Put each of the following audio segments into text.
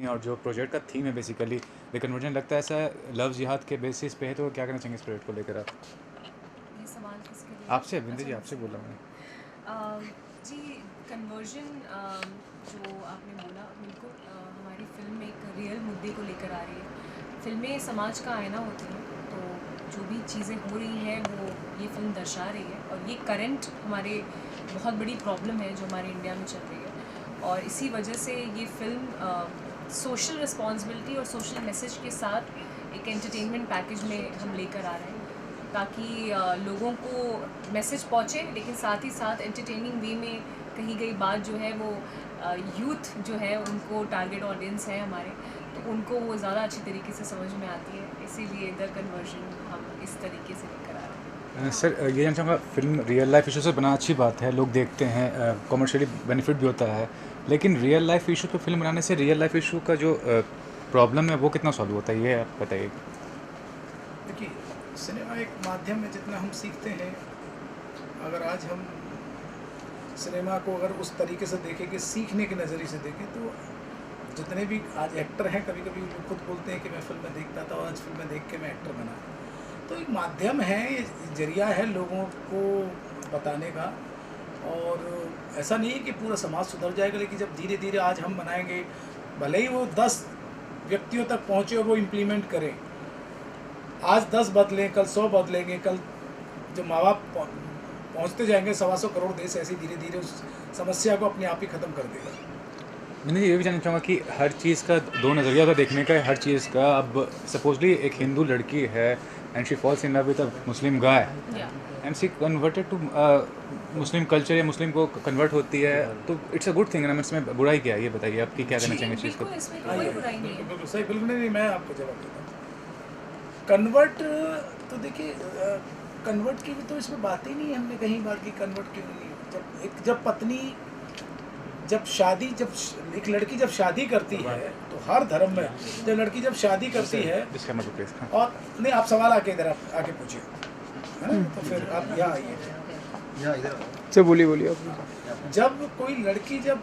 है और जो प्रोजेक्ट का थीम है बेसिकली द कन्वर्जन, लगता है ऐसा लव जिहाद के बेसिस पे है, तो क्या कहना चाहेंगे इस प्रोजेक्ट को लेकर आप? ये सवाल किसके लिए है? आपसे बिंदु अच्छा, जी, आपसे मुझसे बोला बोला। मैं। जी, कन्वर्जन जो आपने बोला, बिल्कुल हमारी फ़िल्म एक रियल मुद्दे को लेकर आ रही है। फ़िल्में समाज का आईना होती हैं, तो जो भी चीज़ें हो रही हैं वो ये फ़िल्म दर्शा रही है, और ये करंट हमारे बहुत बड़ी प्रॉब्लम है जो हमारे इंडिया में चल रही है। और इसी वजह से ये फ़िल्म सोशल रिस्पॉन्सिबिलिटी और सोशल मैसेज के साथ एक एंटरटेनमेंट पैकेज में हम लेकर आ रहे हैं, ताकि लोगों को मैसेज पहुँचे, लेकिन साथ ही साथ एंटरटेनिंग वे में कही गई बात जो है वो यूथ जो है उनको टारगेट ऑडियंस है हमारे, तो उनको वो ज़्यादा अच्छी तरीके से समझ में आती है, इसीलिए द कन्वर्जन हम इस तरीके से लेकर आ रहे हैं। सर, ये जानना चाहूँगा, फिल्म रियल लाइफ इशू से बना अच्छी बात है, लोग देखते हैं, कॉमर्शियली बेनिफिट भी होता है, लेकिन रियल लाइफ इशू पे फिल्म बनाने से रियल लाइफ इशू का जो प्रॉब्लम है वो कितना सॉल्व होता है, ये आप बताइए। देखिए, सिनेमा एक माध्यम है, जितना हम सीखते हैं, अगर आज हम सिनेमा को अगर उस तरीके से देखें कि सीखने के नज़रिए से देखें, तो जितने भी आज एक्टर हैं, कभी कभी वो खुद बोलते हैं कि मैं फिल्में देखता था और आज फिल्में देख के मैं एक्टर बना। तो एक माध्यम है, ये जरिया है लोगों को बताने का। और ऐसा नहीं है कि पूरा समाज सुधर जाएगा, लेकिन जब धीरे धीरे आज हम बनाएंगे, भले ही वो 10 व्यक्तियों तक पहुँचे और वो इम्प्लीमेंट करें, आज 10 बदलें, कल 100 बदलेंगे, कल जो माँ बाप पहुँचते जाएंगे, 125 करोड़ देश ऐसे धीरे धीरे उस समस्या को अपने आप ही ख़त्म कर देगा। मैंने ये भी जानना चाहूँगा कि हर चीज़ का दो नज़रिया होता है देखने का, हर चीज़ का। अब सपोजली एक हिंदू लड़की है and she falls in love with a Muslim guy या and she converted to Muslim culture या मुस्लिम को कन्वर्ट होती है, तो इट्स अ गुड थिंग ना, इसमें बुराई क्या है, ये बताइए आपकी क्या कहना चाहेंगे इस चीज़ को? बिल्कुल, इसमें कोई आइए, बुराई नहीं है। बिल्कुल सही, बिल्कुल नहीं, मैं आपको जवाब देता हूँ। कन्वर्ट, तो देखिए, कन्वर्ट की भी तो इसमें बात ही नहीं है, हमने कहीं बात की कन्वर्ट क्यों नहीं। जब पत्नी, जब एक लड़की जब शादी करती है, तो हर धर्म में जब लड़की जब शादी करती है, जिसका मतलब प्लीज, हाँ। और नहीं, आप सवाल आके इधर आके पूछिए, है ना, तो फिर आप यहाँ आइए। अच्छा, बोलिए बोलिए आप। जब कोई लड़की जब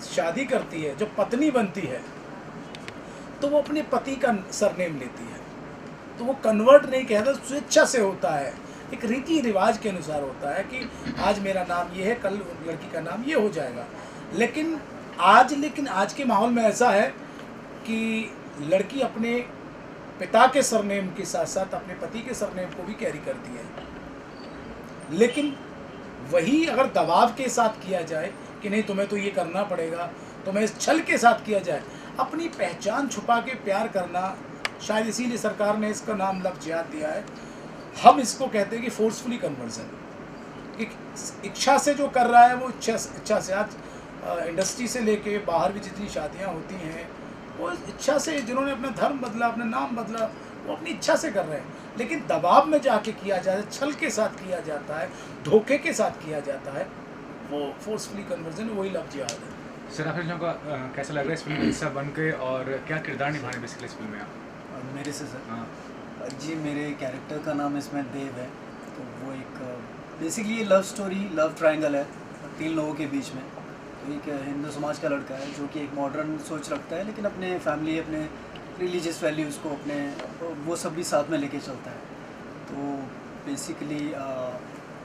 शादी करती है, जब पत्नी बनती है, तो वो अपने पति का सरनेम लेती है, तो वो कन्वर्ट नहीं कहता, स्वेच्छा से होता है, एक रीति रिवाज के अनुसार होता है कि आज मेरा नाम ये है, कल लड़की का नाम ये हो जाएगा। लेकिन आज के माहौल में ऐसा है कि लड़की अपने पिता के सरनेम के साथ साथ अपने पति के सरनेम को भी कैरी करती है। लेकिन वही अगर दबाव के साथ किया जाए कि नहीं तुम्हें तो ये करना पड़ेगा, तुम्हें इस छल के साथ किया जाए, अपनी पहचान छुपा के प्यार करना, शायद इसीलिए सरकार ने इसका नाम लव जिहाद दिया है। हम इसको कहते हैं कि फोर्सफुली कन्वर्जन, एक इच्छा से जो कर रहा है वो इच्छा से। आज इंडस्ट्री से लेके बाहर भी जितनी शादियां होती हैं, वो इच्छा से, जिन्होंने अपना धर्म बदला, अपना नाम बदला, वो अपनी इच्छा से कर रहे हैं। लेकिन दबाव में जाके किया जाता है, छल के साथ किया जाता है, धोखे के साथ किया जाता है, वो फोर्सफुली कन्वर्जन, वही लव जिहाद है। सर, आपने का कैसा लग रहा है इस फिल्म का हिस्सा बन के, और क्या किरदार निभा रहे हैं बेसिकली इस फिल्म में आप? मेरे से सर, हाँ। जी, मेरे कैरेक्टर का नाम इसमें देव है। तो वो एक बेसिकली ये लव स्टोरी, लव ट्रायंगल है 3 लोगों के बीच में। तो एक हिंदू समाज का लड़का है जो कि एक मॉडर्न सोच रखता है, लेकिन अपने फैमिली, अपने रिलीजियस वैल्यूज़ को, अपने वो सब भी साथ में लेके चलता है। तो बेसिकली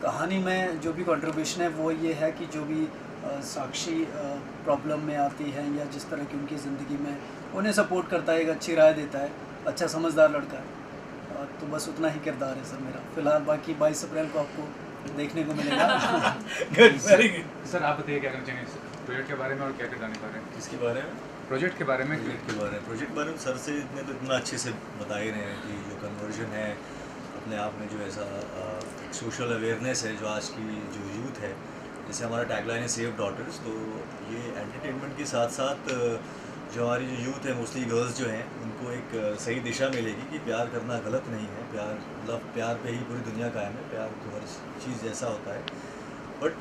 कहानी में जो भी कंट्रीब्यूशन है वो ये है कि जो भी साक्षी प्रॉब्लम में आती है या जिस तरह की उनकी ज़िंदगी में, उन्हें सपोर्ट करता है, एक अच्छी राय देता है, अच्छा समझदार लड़का है। तो बस उतना ही किरदार है सर मेरा फ़िलहाल। बाकी 22 अप्रैल को आपको देखने को मिलेगा। Good, very good. सर, आप बताइए क्या कहना चाहेंगे इस प्रोजेक्ट के बारे में और क्या किरदार निभा रहे हैं? इसके बारे में, प्रोजेक्ट के बारे में। प्रोजेक्ट के बारे में सर से इतना अच्छे से बता ही रहे हैं कि जो कन्वर्जन है अपने आप में, जो ऐसा सोशल अवेयरनेस है जो आज की जो यूथ है, जैसे हमारा टैगलाइन है सेव डॉटर्स, तो ये एंटरटेनमेंट के साथ साथ जो हमारी जो यूथ है, मोस्टली गर्ल्स जो हैं, उनको एक सही दिशा मिलेगी कि प्यार करना गलत नहीं है, प्यार पे ही पूरी दुनिया कायम है, प्यार तो हर चीज़ जैसा होता है, बट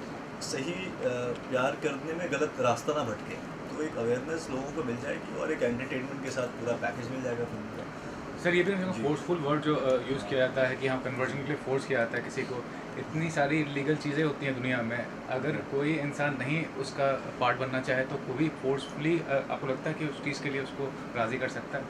सही प्यार करने में गलत रास्ता ना भटके। तो एक अवेयरनेस लोगों को मिल जाएगी और एक एंटरटेनमेंट के साथ पूरा पैकेज मिल जाएगा फिल्म का। सर ये भी फोर्सफुल वर्ड जो यूज़ किया जाता है कि हाँ कन्वर्जन के लिए फोर्स किया जाता है किसी को, इतनी सारी लीगल चीज़ें होती हैं दुनिया में, अगर कोई इंसान नहीं उसका पार्ट बनना चाहे तो कोई भी फोर्सफुली आपको लगता है कि उस चीज़ के लिए उसको राज़ी कर सकता है?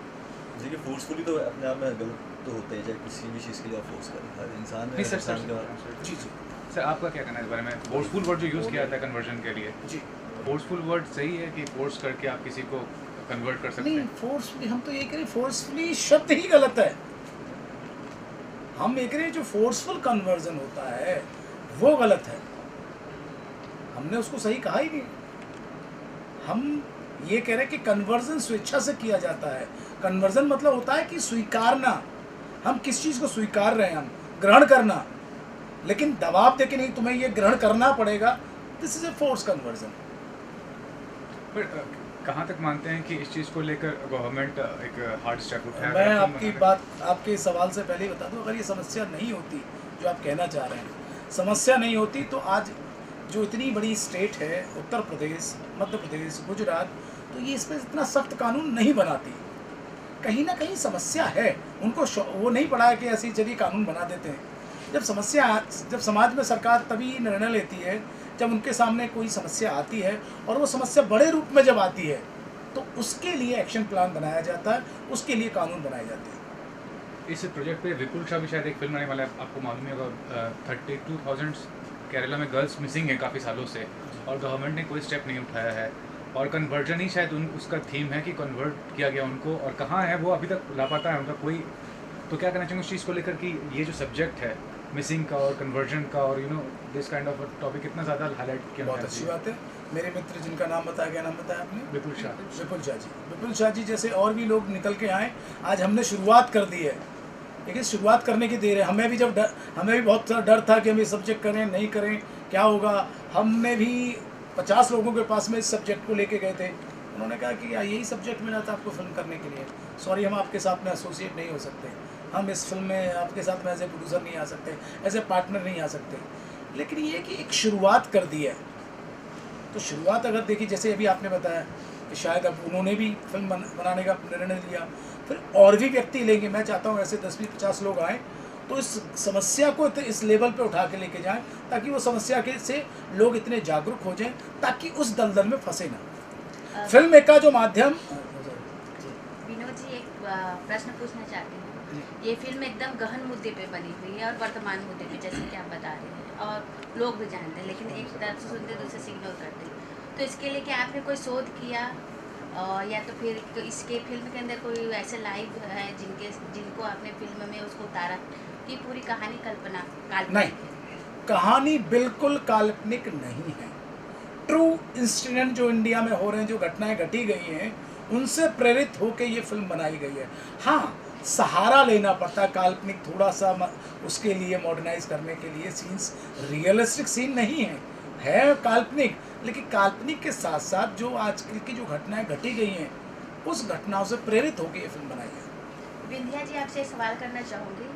देखिए फोर्सफुली तो अपने आप में गलत तो होता है, चाहे किसी भी चीज़ के लिए आप फोर्स करें, हर इंसान नहीं सर इंसान का जी जी सर आपका क्या कहना है इस बारे में? फोर्सफुल वर्ड जो यूज़ किया जाता है कन्वर्जन के लिए, जी फोर्सफुल वर्ड सही है कि फोर्स करके आप किसी को कन्वर्ट कर सकते नहीं, हैं? फोर्सफुली हम तो ये कह रहे फोर्सफुली शब्द ही गलत है। हम ये कह रहे जो फोर्सफुल कन्वर्जन होता है वो गलत है, हमने उसको सही कहा ही नहीं। हम ये कह रहे हैं कि कन्वर्जन स्वेच्छा से किया जाता है। कन्वर्जन मतलब होता है कि स्वीकारना, हम किस चीज़ को स्वीकार रहे हैं, हम ग्रहण करना, लेकिन दबाव दे के नहीं तुम्हें ये ग्रहण करना पड़ेगा, this is a force conversion. पर कहाँ तक मानते हैं कि इस चीज़ को लेकर गवर्नमेंट एक हार्ड स्टेप उठाए? मैं आपकी बात आपके सवाल से पहले ही बता दूं, अगर ये समस्या नहीं होती जो आप कहना चाह रहे हैं, समस्या नहीं होती तो आज जो इतनी बड़ी स्टेट है उत्तर प्रदेश, मध्य प्रदेश, गुजरात, तो ये इस पर इतना सख्त कानून नहीं बनाती। कहीं ना कहीं समस्या है, उनको वो नहीं पड़ा है कि ऐसी चलिए कानून बना देते हैं। जब समाज में सरकार तभी निर्णय लेती है जब उनके सामने कोई समस्या आती है, और वो समस्या बड़े रूप में जब आती है तो उसके लिए एक्शन प्लान बनाया जाता है, उसके लिए कानून बनाए जाते हैं। इस प्रोजेक्ट पे विपुल शाह भी शायद एक फिल्म आने वाला है, आपको मालूम ही होगा। 32,000 केरला में गर्ल्स मिसिंग है काफ़ी सालों से, और गवर्नमेंट ने कोई स्टेप नहीं उठाया है, और कन्वर्जन ही शायद उसका थीम है कि कन्वर्ट किया गया उनको, और कहाँ है वो अभी तक लापता है उनका कोई। तो क्या कहना चाहूँगा उस चीज़ को लेकर कि ये जो सब्जेक्ट है मिसिंग का और कन्वर्जन का, और दिस काइंड ऑफ टॉपिक कितना ज़्यादा हाईलाइट किया। बहुत अच्छी बात है। मेरे मित्र जिनका नाम बताया गया, नाम बताया आपने? विपुल शाह। विपुल शाह जी जैसे और भी लोग निकल के आए। आज हमने शुरुआत कर दी है, लेकिन शुरुआत करने की देर है। हमें भी बहुत सारा डर था कि हम ये सब्जेक्ट करें नहीं करें, क्या होगा। हमने भी 50 लोगों के पास में इस सब्जेक्ट को लेके गए थे, उन्होंने कहा कि यही सब्जेक्ट मिला था आपको फिल्म करने के लिए, सॉरी हम आपके साथ में एसोसिएट नहीं हो सकते, हम इस फिल्म में आपके साथ में एज ए प्रोड्यूसर नहीं आ सकते, एज ए पार्टनर नहीं आ सकते। लेकिन ये कि एक शुरुआत कर दी है, तो शुरुआत अगर देखी, जैसे अभी आपने बताया कि शायद अब उन्होंने भी फिल्म बनाने का निर्णय लिया, फिर और भी व्यक्ति लेंगे। मैं चाहता हूँ ऐसे 10-50 लोग आएँ तो इस समस्या को इस लेवल पे उठा के लेके जाएं, ताकि वो समस्या के से लोग इतने जागरूक हो जाएं ताकि उस दलदल में फंसे ना। फिल्म का जो माध्यम। विनोद जी एक प्रश्न पूछना चाहती हूँ। ये फिल्म एकदम गहन मुद्दे पे बनी हुई है और वर्तमान मुद्दे पे, जैसे कि आप बता रहे हैं, और लोग भी जानते हैं, लेकिन एक तरफ से सुनते दूसरे से इग्नोर करते हैं। तो इसके लिए क्या आपने कोई शोध किया, या तो फिर इसके फिल्म के अंदर कोई ऐसे लाइव है जिनको आपने फिल्म में उसको उतारा कि पूरी कहानी काल्पनिक नहीं, कहानी बिल्कुल काल्पनिक नहीं है। ट्रू इंसिडेंट जो इंडिया में हो रहे हैं, जो घटनाएं घटी गई हैं, उनसे प्रेरित होकर ये फिल्म बनाई गई है। हाँ, सहारा लेना पड़ता है काल्पनिक थोड़ा सा उसके लिए, मॉडर्नाइज करने के लिए। सीन्स रियलिस्टिक सीन नहीं है काल्पनिक, लेकिन काल्पनिक के साथ साथ जो आजकल की जो घटनाएं घटी गई हैं, उस घटनाओं से प्रेरित होकर ये फिल्म बनाई है। विंध्या जी आपसे सवाल करना चाहूँगी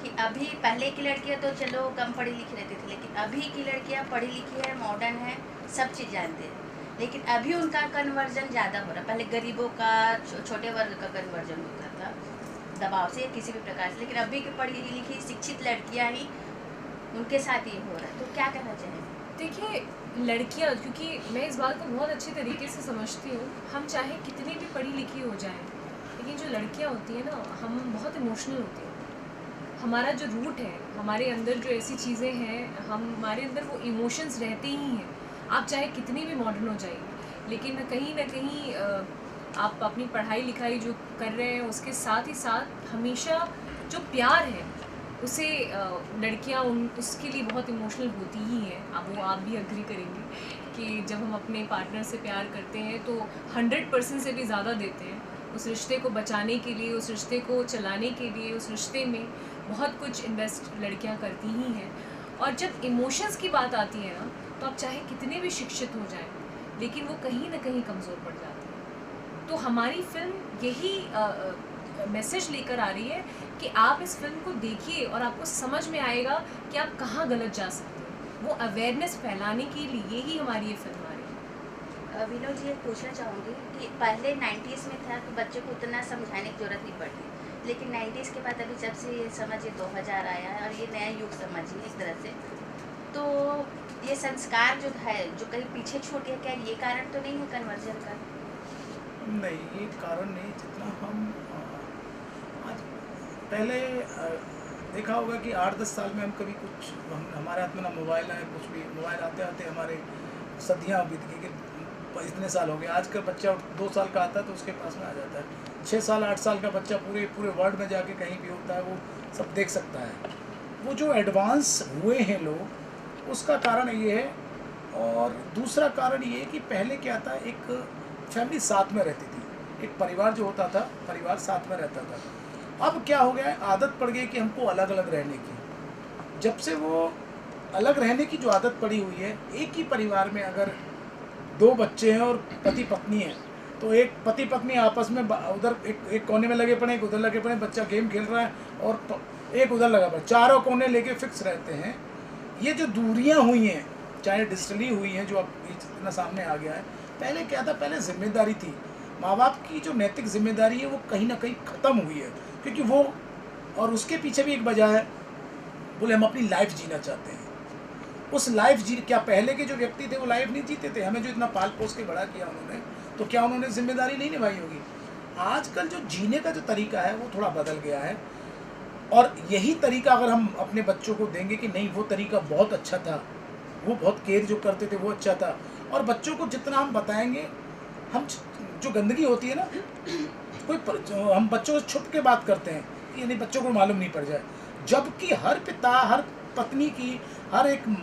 कि अभी पहले की लड़कियाँ तो चलो कम पढ़ी लिखी रहती थी, लेकिन अभी की लड़कियाँ पढ़ी लिखी है, मॉडर्न है, सब चीज़ जानते हैं, लेकिन अभी उनका कन्वर्जन ज़्यादा हो रहा है। पहले गरीबों का, छोटे वर्ग का कन्वर्जन होता था दबाव से या किसी भी प्रकार से, लेकिन अभी की पढ़ी लिखी शिक्षित लड़कियाँ ही उनके साथ ये हो रहा है। तो क्या कहना चाहेंगे? देखिए, लड़कियां, क्योंकि मैं इस बात को बहुत अच्छी तरीके से समझती हूँ, हम चाहे कितनी भी पढ़ी लिखी हो जाएं, लेकिन जो लड़कियां होती हैं ना, हम बहुत इमोशनल होती हैं। हमारा जो रूट है, हमारे अंदर जो ऐसी चीज़ें हैं, हमारे अंदर वो इमोशंस रहते ही हैं। आप चाहे कितनी भी मॉडर्न हो जाइए, लेकिन कहीं ना कहीं आप अपनी पढ़ाई लिखाई जो कर रहे हैं, उसके साथ ही साथ हमेशा जो प्यार है उसे लड़कियां उसके लिए बहुत इमोशनल होती ही हैं। अब वो आप भी अग्री करेंगे कि जब हम अपने पार्टनर से प्यार करते हैं तो 100% से भी ज़्यादा देते हैं उस रिश्ते को बचाने के लिए, उस रिश्ते को चलाने के लिए। उस रिश्ते में बहुत कुछ इन्वेस्ट लड़कियां करती ही हैं। और जब इमोशंस की बात आती है ना, तो आप चाहे कितने भी शिक्षित हो जाएं, लेकिन वो कहीं ना कहीं कमज़ोर पड़ जाती है। तो हमारी फिल्म यही मैसेज लेकर आ रही है कि आप इस फिल्म को देखिए और आपको समझ में आएगा कि आप कहाँ गलत जा सकते हैं। वो अवेयरनेस फैलाने के लिए ही हमारी ये फिल्म आ रही है। विनोद जी, ये पूछना चाहूँगी कि पहले 90s में था कि बच्चे को उतना समझाने की ज़रूरत नहीं पड़ती, लेकिन 90s के बाद अभी जब से ये समझिए 2000 आया है और ये नया युग समझिए एक तरह से, तो ये संस्कार जो है जो कहीं पीछे छूट गया, क्या ये कारण तो नहीं है कन्वर्जन का? नहीं, ये कारण नहीं, जितना हम आज पहले देखा होगा कि 8-10 साल में हम कभी कुछ हमारे हाथ में ना मोबाइल है, कुछ भी मोबाइल आते आते हमारे सदियाँ बीत गई कि इतने साल हो गए। आज का बच्चा 2 साल का आता है तो उसके पास में आ जाता है। 6 साल 8 साल का बच्चा पूरे वर्ल्ड में जाके कहीं भी होता है वो सब देख सकता है। वो जो एडवांस हुए हैं लोग, उसका कारण ये है। और दूसरा कारण ये है कि पहले क्या था, एक फैमिली साथ में रहती थी, एक परिवार जो होता था, परिवार साथ में रहता था। अब क्या हो गया है, आदत पड़ गई कि हमको अलग अलग रहने की। जब से वो अलग रहने की जो आदत पड़ी हुई है, एक ही परिवार में अगर 2 बच्चे हैं और पति पत्नी हैं, तो एक पति पत्नी आपस में उधर एक कोने में लगे पड़े, एक उधर लगे पड़े, बच्चा गेम खेल रहा है और एक उधर लगा पड़ा, चारों कोने लेके फिक्स रहते हैं। ये जो दूरियां हुई हैं, चाहे डिजिटली हुई हैं, जो अब इतना सामने आ गया है, पहले क्या था, पहले जिम्मेदारी थी, माँ बाप की जो नैतिक जिम्मेदारी है वो कहीं ना कहीं ख़त्म हुई है। क्योंकि वो, और उसके पीछे भी एक वजह है, बोले हम अपनी लाइफ जीना चाहते हैं। उस लाइफ क्या पहले के जो व्यक्ति थे वो लाइफ नहीं जीते थे? हमें जो इतना पाल पोस के बड़ा किया उन्होंने, तो क्या उन्होंने जिम्मेदारी नहीं निभाई होगी? आजकल जो जीने का जो तरीका है वो थोड़ा बदल गया है। और यही तरीका अगर हम अपने बच्चों को देंगे कि नहीं वो तरीका बहुत अच्छा था, वो बहुत केयर जो करते थे वो अच्छा था, और बच्चों को जितना हम बताएंगे, हम जो गंदगी होती है ना, हम बच्चों को छुप के बात करते हैं कि यानी बच्चों को मालूम नहीं पड़ जाए, जबकि हर पिता, हर पत्नी की, हर एक मैं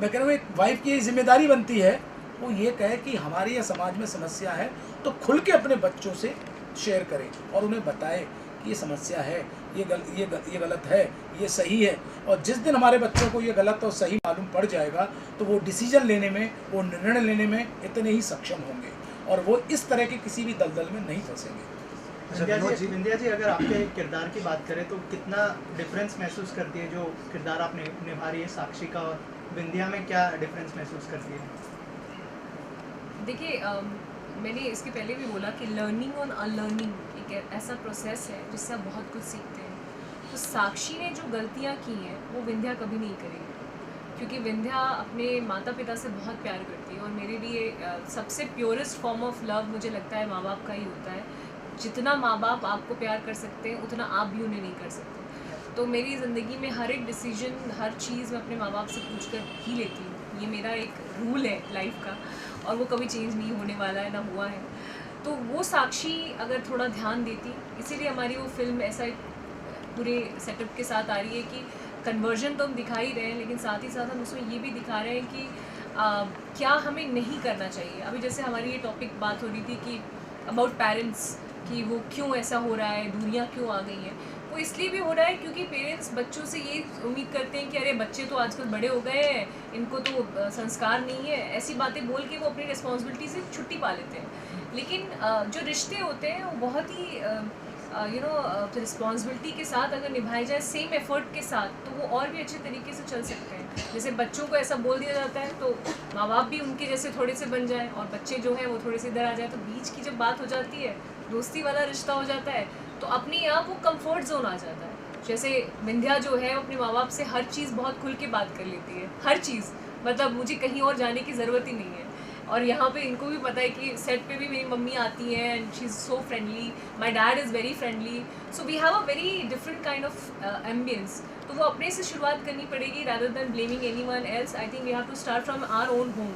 कह रहा हूँ एक वाइफ की जिम्मेदारी बनती है वो ये कहे कि हमारे या समाज में समस्या है तो खुल के अपने बच्चों से शेयर करें और उन्हें बताएं कि ये समस्या है, ये गलत है, ये सही है। और जिस दिन हमारे बच्चों को ये गलत और सही मालूम पड़ जाएगा तो वो डिसीजन लेने में, वो निर्णय लेने में इतने ही सक्षम होंगे और वो इस तरह के किसी भी दलदल में नहीं फंसेंगे। विंध्या जी, अगर आपके किरदार की बात करें तो कितना डिफरेंस महसूस करती है जो किरदार आप निभा रही है साक्षी का, और विंध्या में क्या डिफरेंस महसूस करती है? देखिए, मैंने इसके पहले भी बोला कि लर्निंग और अनलर्निंग एक ऐसा प्रोसेस है जिससे आप बहुत कुछ सीखते हैं। तो साक्षी ने जो गलतियाँ की हैं वो विंध्या कभी नहीं करेगी, क्योंकि विंध्या अपने माता पिता से बहुत प्यार करती है। और मेरे लिए सबसे प्योरेस्ट फॉर्म ऑफ लव मुझे लगता है माँ बाप का ही होता है। जितना माँ बाप आपको प्यार कर सकते हैं उतना आप भी उन्हें नहीं कर सकते। तो मेरी ज़िंदगी में हर एक डिसीजन, हर चीज़ मैं अपने माँ बाप से पूछ कर ही लेती हूँ। ये मेरा एक रूल है लाइफ का और वो कभी चेंज नहीं होने वाला है, ना हुआ है। तो वो साक्षी अगर थोड़ा ध्यान देती, इसीलिए हमारी वो फिल्म ऐसा एक पूरे सेटअप के साथ आ रही है कि कन्वर्जन तो हम दिखा ही रहे हैं, लेकिन साथ ही साथ हम उसमें ये भी दिखा रहे हैं कि क्या हमें नहीं करना चाहिए। अभी जैसे हमारी ये टॉपिक बात हो रही थी कि अबाउट पेरेंट्स, कि वो क्यों ऐसा हो रहा है, दूरियां क्यों आ गई हैं। वो इसलिए भी हो रहा है क्योंकि पेरेंट्स बच्चों से ये उम्मीद करते हैं कि अरे बच्चे तो आजकल बड़े हो गए हैं, इनको तो संस्कार नहीं है, ऐसी बातें बोल के वो अपनी रिस्पॉन्सिबिलिटी से छुट्टी पा लेते हैं। लेकिन जो रिश्ते होते हैं वो बहुत ही रिस्पॉन्सिबिलिटी के साथ अगर निभाए जाए, सेम एफर्ट के साथ, तो वो और भी अच्छे तरीके से चल सकते हैं। जैसे बच्चों को ऐसा बोल दिया जाता है तो माँ बाप भी उनके जैसे थोड़े से बन जाएँ और बच्चे जो हैं वो थोड़े से इधर आ जाए, तो बीच की जब बात हो जाती है, दोस्ती वाला रिश्ता हो जाता है, तो अपने आप वो कंफर्ट जोन आ जाता है। जैसे विंध्या जो है अपने माँ बाप से हर चीज़ बहुत खुल के बात कर लेती है, हर चीज़, मतलब मुझे कहीं और जाने की ज़रूरत ही नहीं है। और यहाँ पे इनको भी पता है कि सेट पे भी मेरी मम्मी आती हैं and she is so friendly, my dad is very friendly, so we have a very different kind of ambience. तो वो अपने से शुरुआत करनी पड़ेगी rather than blaming anyone else. I think we have to start from our own home,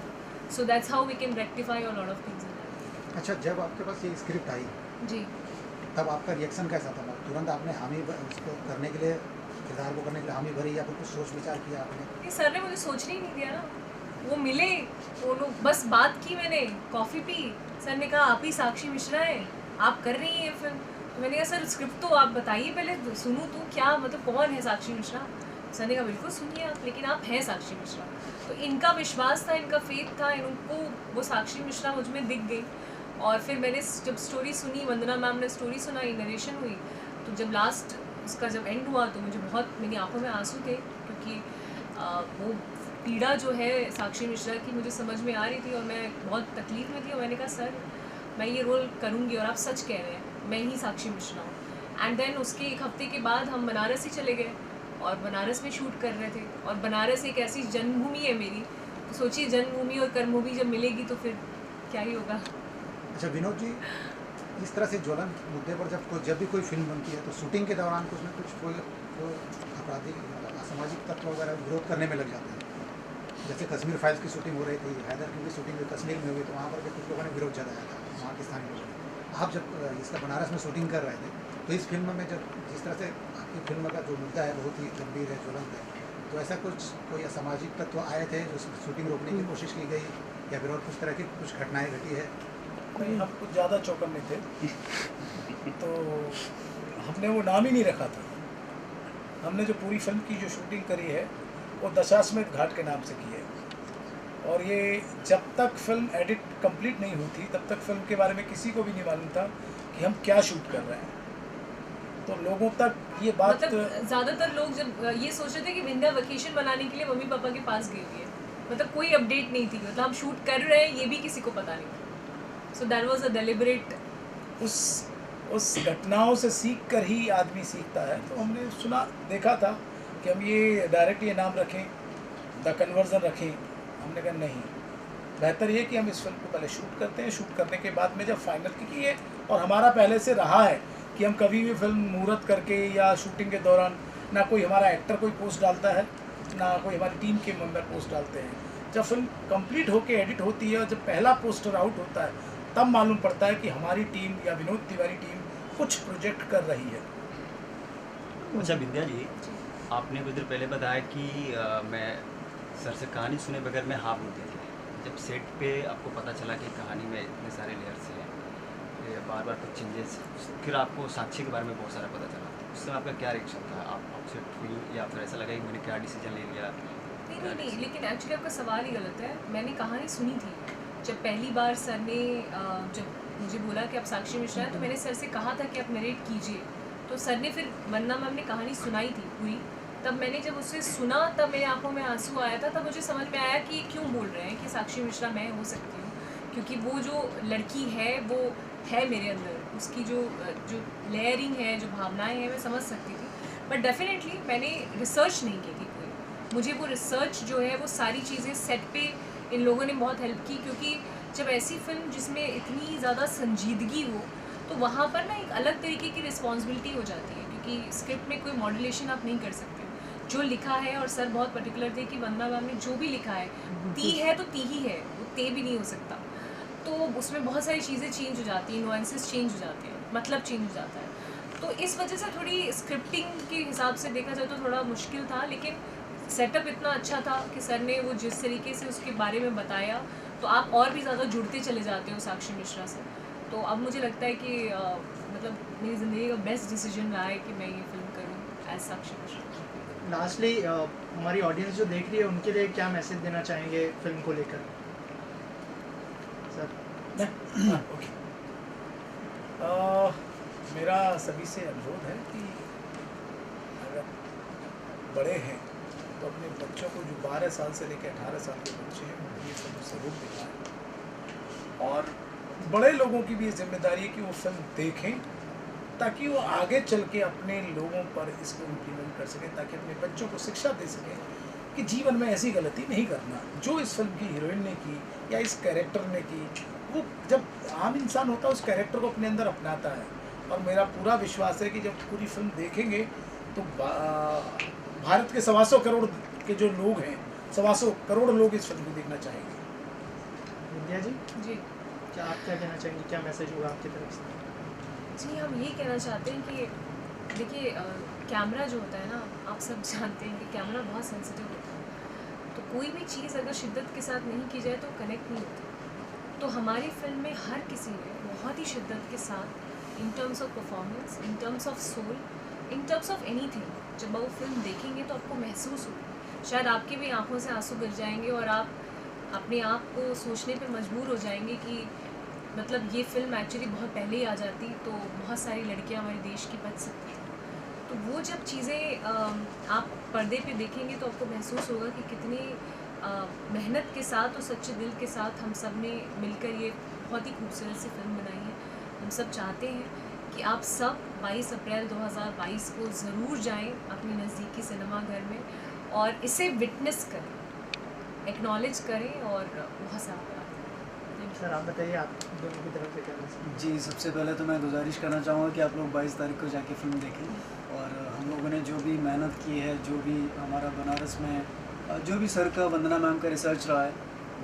so that's how we can rectify a lot of things in that. अच्छा, जब आपके पास ये स्क्रिप्ट आई जी, तब आपका रिएक्शन कैसा था? तुरंत आपने हामी उसको करने के लिए, किरदार को करने के लिए हामी भरी या फिर कुछ सोच विचार किया आपने? सर ने मुझे सोचने ही नहीं दिया ना। वो मिले, वो लोग बस बात की, मैंने कॉफ़ी पी, सर ने कहा आप ही साक्षी मिश्रा हैं, आप कर रही हैं ये फिल्म। तो मैंने कहा सर स्क्रिप्ट तो आप बताइए पहले, सुनूँ तो क्या, मतलब कौन है साक्षी मिश्रा? सर ने कहा बिल्कुल सुनिए आप, लेकिन आप हैं साक्षी मिश्रा। तो इनका विश्वास था, इनका फेथ था, इनको वो साक्षी मिश्रा मुझ में दिख गई। और फिर मैंने जब स्टोरी सुनी, वंदना मैम ने स्टोरी सुनाई, नरेशन हुई, तो जब लास्ट उसका जब एंड हुआ तो मुझे बहुत, मेरी आंखों में आंसू थे, क्योंकि वो पीड़ा जो है साक्षी मिश्रा की मुझे समझ में आ रही थी और मैं बहुत तकलीफ़ में थी। और मैंने कहा सर मैं ये रोल करूँगी और आप सच कह रहे हैं। मैं ही साक्षी मिश्रा हूँ। एंड देन उसके एक हफ्ते के बाद हम बनारस ही चले गए और बनारस में शूट कर रहे थे। और बनारस एक ऐसी जन्मभूमि है मेरी, तो सोचिए जन्मभूमि और कर्मभूमि जब मिलेगी तो फिर क्या ही होगा। अच्छा विनोद जी, इस तरह से ज्वलन मुद्दे पर जब भी कोई फिल्म बनती है तो शूटिंग के दौरान कुछ ना कुछ कोई आपराधिक असामाजिक तत्व वगैरह विरोध करने में लग जाते हैं। जैसे कश्मीर फाइल्स की शूटिंग हो रही थी, हैदर की भी शूटिंग कश्मीर में हुई, तो वहाँ पर भी कुछ लोगों ने विरोध जताया था, वहाँ के स्थानीय लोगों ने। आप जब इसका बनारस में शूटिंग कर रहे थे तो इस फिल्म में जब जिस तरह से आपकी फिल्म का जो मुद्दा है बहुत ही गंभीर है, ज्वलंत है, तो ऐसा कुछ कोई असामाजिक तत्व आए थे जो शूटिंग रोकने की कोशिश की गई या फिर और कुछ तरह की कुछ घटनाएं घटी है? नहीं, हम कुछ ज़्यादा चौकन्ने थे तो हमने वो नाम ही नहीं रखा था। हमने जो पूरी फिल्म की जो शूटिंग करी है वो दशाश्वमेध घाट के नाम से की है, और ये जब तक फिल्म एडिट कंप्लीट नहीं हुई थी तब तक फिल्म के बारे में किसी को भी नहीं मालूम था कि हम क्या शूट कर रहे हैं। तो लोगों तक ये बात मतलब ज़्यादातर लोग जब ये सोच रहे थे कि विंध्या वेकेशन मनाने के लिए मम्मी पापा के पास गई हुई है, मतलब कोई अपडेट नहीं थी, मतलब हम शूट कर रहे हैं ये भी किसी को पता नहीं था। So that was a deliberate. उस घटनाओं से सीख कर ही आदमी सीखता है। तो हमने सुना देखा था कि हम ये डायरेक्ट ये नाम रखें, द कन्वर्जन रखें। हमने कहा नहीं, बेहतर ये कि हम इस फिल्म को पहले शूट करते हैं, शूट करने के बाद में जब फाइनल की है, और हमारा पहले से रहा है कि हम कभी भी फिल्म मुहूर्त करके या शूटिंग के दौरान ना कोई हमारा एक्टर कोई पोस्ट डालता है, ना कोई हमारी टीम के मेंबर पोस्ट डालते हैं। जब फिल्म कंप्लीट होके एडिट होती है और जब पहला पोस्टर आउट होता है तब मालूम पड़ता है कि हमारी टीम या विनोद तिवारी टीम कुछ प्रोजेक्ट कर रही है। अच्छा विद्या जी, आपने कुछ देर पहले बताया कि मैं सर से कहानी सुने बगैर मैं हाँ बोलती थी। जब सेट पे आपको पता चला कि कहानी में इतने सारे लेयर्स हैं, बार बार कुछ चेंजेस, फिर आपको साक्षी के बारे में बहुत सारा पता चला, उस समय आपका क्या रिएक्शन था? आप अपसेट हुई या फिर ऐसा लगा कि मैंने क्या डिसीजन ले लिया? नहीं, लेकिन एक्चुअली आपका सवाल ही गलत है। मैंने कहानी सुनी थी जब पहली बार सर ने जब मुझे बोला कि आप साक्षी मिश्रा हैं, तो मैंने सर से कहा था कि आप नरेट कीजिए। तो सर ने फिर वरना में हमने कहानी सुनाई थी पूरी, तब मैंने जब उससे सुना तब मेरे आंखों में आंसू आया था। तब मुझे समझ में आया कि क्यों बोल रहे हैं कि साक्षी मिश्रा मैं हो सकती हूँ, क्योंकि वो जो लड़की है वो है मेरे अंदर, उसकी जो लेयरिंग है, जो भावनाएं हैं, मैं समझ सकती थी। बट डेफिनेटली मैंने रिसर्च नहीं की थी कोई, मुझे वो रिसर्च जो है वो सारी चीज़ें सेट पे इन लोगों ने बहुत हेल्प की, क्योंकि जब ऐसी फिल्म जिसमें इतनी ज़्यादा संजीदगी हो तो वहाँ पर ना एक अलग तरीके की रिस्पॉन्सिबिलिटी हो जाती है, क्योंकि स्क्रिप्ट में कोई मॉड्यूलेशन आप नहीं कर सकते हो। जो लिखा है, और सर बहुत पर्टिकुलर थे कि वंदना मैम ने जो भी लिखा है ती है तो ती ही है, वो ते भी नहीं हो सकता। तो उसमें बहुत सारी चीज़ें चेंज हो जाती हैं, नुआंसेस चेंज हो जाते हैं, मतलब चेंज हो जाता है। तो इस वजह से थोड़ी स्क्रिप्टिंग के हिसाब से देखा जाए तो थोड़ा मुश्किल था, लेकिन सेटअप इतना अच्छा था कि सर ने वो जिस तरीके से उसके बारे में बताया तो आप और भी ज़्यादा जुड़ते चले जाते हो साक्षी मिश्रा से। तो अब मुझे लगता है कि मतलब मेरी ज़िंदगी का बेस्ट डिसीजन रहा है कि मैं ये फिल्म करूँ एज साक्षी मिश्रा। लास्टली हमारी ऑडियंस जो देख रही है उनके लिए क्या मैसेज देना चाहेंगे फिल्म को लेकर सर? ओके, मेरा सभी से अनुरोध है कि अगर बड़े हैं तो अपने बच्चों को जो 12 साल से लेकर 18 साल के बच्चे हैं ये फिल्म ज़रूर दिखाएं, और बड़े लोगों की भी जिम्मेदारी है कि वो फिल्म देखें ताकि वो आगे चल के अपने लोगों पर इसको इम्प्लीमेंट कर सकें, ताकि अपने बच्चों को शिक्षा दे सकें कि जीवन में ऐसी गलती नहीं करना जो इस फिल्म की हीरोइन ने की या इस कैरेक्टर ने की। वो जब आम इंसान होता है उस कैरेक्टर को अपने अंदर अपनाता है, और मेरा पूरा विश्वास है कि जब पूरी फिल्म देखेंगे तो भारत के 125 करोड़ के जो लोग हैं, 125 करोड़ लोग इस फिल्म को देखना चाहेंगे। विद्या जी, जी क्या आप क्या कहना चाहेंगे, क्या मैसेज होगा आपकी तरफ से? जी, हम यही कहना चाहते हैं कि देखिए कैमरा जो होता है ना, आप सब जानते हैं कि कैमरा बहुत सेंसिटिव होता है, तो कोई भी चीज़ अगर शिद्दत के साथ नहीं की जाए तो कनेक्ट नहीं होती। तो हमारी फिल्म में हर किसी ने बहुत ही शिद्दत के साथ in terms of performance, in terms of soul, in terms of anything, जब वो फिल्म देखेंगे तो आपको महसूस होगा, शायद आपकी भी आंखों से आंसू गिर जाएंगे और आप अपने आप को सोचने पर मजबूर हो जाएंगे कि मतलब ये फिल्म एक्चुअली बहुत पहले ही आ जाती तो बहुत सारी लड़कियां हमारे देश की बच सकती थी। तो वो जब चीज़ें आप पर्दे पे देखेंगे तो आपको महसूस होगा कि कितनी मेहनत के साथ और सच्चे दिल के साथ हम सब ने मिलकर ये बहुत ही खूबसूरत सी फिल्म बनाई है। हम सब चाहते हैं कि आप सब 22 अप्रैल 2022 को ज़रूर जाएं अपनी नज़दीकी सिनेमा घर में और इसे विटनेस करें, एक्नॉलेज करें और बहुत सारा सर आप बताइए आप दोनों की तरफ से क्या मैसेज? जी, सबसे पहले तो मैं गुजारिश करना चाहूँगा कि आप लोग 22 तारीख को जाके फ़िल्म देखें। और हम लोगों ने जो भी मेहनत की है, जो भी हमारा बनारस में जो भी सर का, वंदना मैम का रिसर्च रहा है,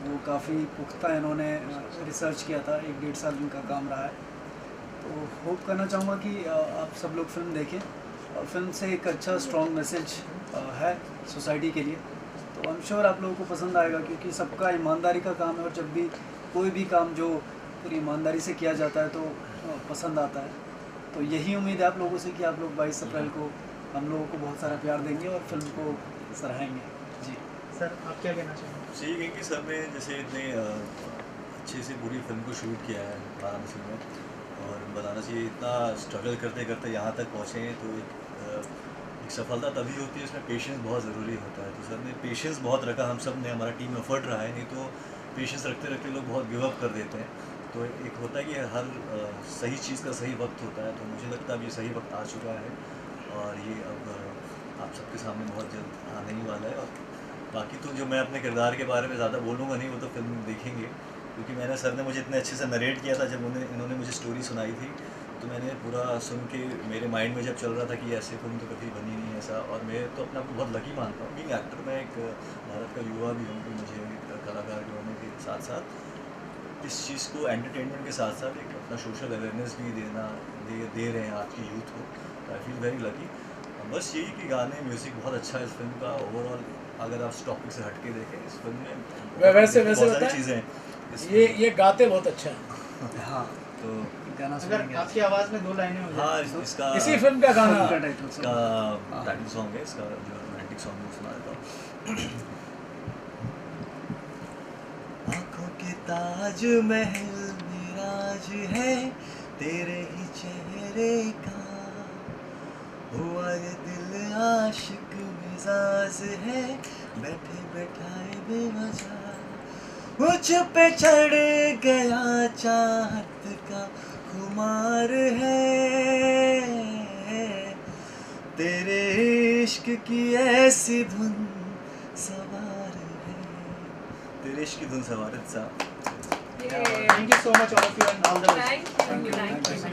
वो काफ़ी पुख्ता इन्होंने रिसर्च किया था, 1-1.5 साल उनका काम रहा है। तो होप करना चाहूँगा कि आप सब लोग फ़िल्म देखें और फिल्म से एक अच्छा स्ट्रॉन्ग मैसेज है सोसाइटी के लिए। तो आई एम श्योर आप लोगों को पसंद आएगा, क्योंकि सबका ईमानदारी का काम है और जब भी कोई भी काम जो पूरी ईमानदारी से किया जाता है तो पसंद आता है। तो यही उम्मीद है आप लोगों से कि आप लोग 22 अप्रैल को हम लोगों को बहुत सारा प्यार देंगे और फिल्म को सराहेंगे। जी सर आप क्या कहना चाहेंगे? सही है कि सर ने जैसे इतने अच्छे से पूरी फिल्म को शूट किया है वाराणसी में, और वाराणसी इतना स्ट्रगल करते करते यहाँ तक पहुँचे हैं, तो एक सफलता तभी होती है, इसमें पेशेंस बहुत ज़रूरी होता है। तो सर ने पेशेंस बहुत रखा, हम सब ने, हमारा टीम एफर्ट रहा है, नहीं तो पेशेंस रखते रखते लोग बहुत गिव अप कर देते हैं। तो एक होता है कि हर सही चीज़ का सही वक्त होता है, तो मुझे लगता है अब ये सही वक्त आ चुका है और ये अब आप सबके सामने बहुत जल्द आने ही वाला है। और बाकी तो जो मैं अपने किरदार के बारे में ज़्यादा बोलूँगा नहीं, वो तो फिल्म देखेंगे, क्योंकि सर ने मुझे इतने अच्छे से नरेट किया था। जब इन्होंने मुझे स्टोरी सुनाई थी तो मैंने पूरा सुन के, मेरे माइंड में जब चल रहा था कि ऐसे फिल्म तो कभी बनी नहीं ऐसा, और मैं तो अपने आप को बहुत लकी मानता हूँ कि एक्टर, मैं एक भारत का युवा भी हूँ, कि मुझे कलाकार के होने के साथ साथ इस चीज़ को एंटरटेनमेंट के साथ साथ एक अपना सोशल अवेयरनेस भी दे रहे हैं आज की यूथ को। I feel very lucky. बस यही कि गाने, म्यूज़िक बहुत अच्छा है इस फिल्म का। ओवरऑल अगर आप टॉपिक से हट के देखें, इस फिल्म में वैसे बहुत सारी चीज़ें हैं। ये गाते बहुत अच्छा है। हाँ, तो गाना अगर सुनेंगे आपकी आवाज़ में 2 लाइनें हो हाँ, जाए इसका इसी फिल्म का गाना का टाइटल इसका टाइटल सॉन्ग है, इसका जो रोमांटिक सॉन्ग है सुना देता हूँ। आँखों के ताज महल में राज है तेरे ही चेहरे का, हुआ ये दिल आशिक मिजाज है, बैठे बैठाए बेवजह मुझ पे चढ़ गया चाहत का खुमार है, तेरे इश्क की ऐसी धुन सवार है, तेरे इश्क की धुन सवार है। Thank you so much all of you and all the best. Thank you.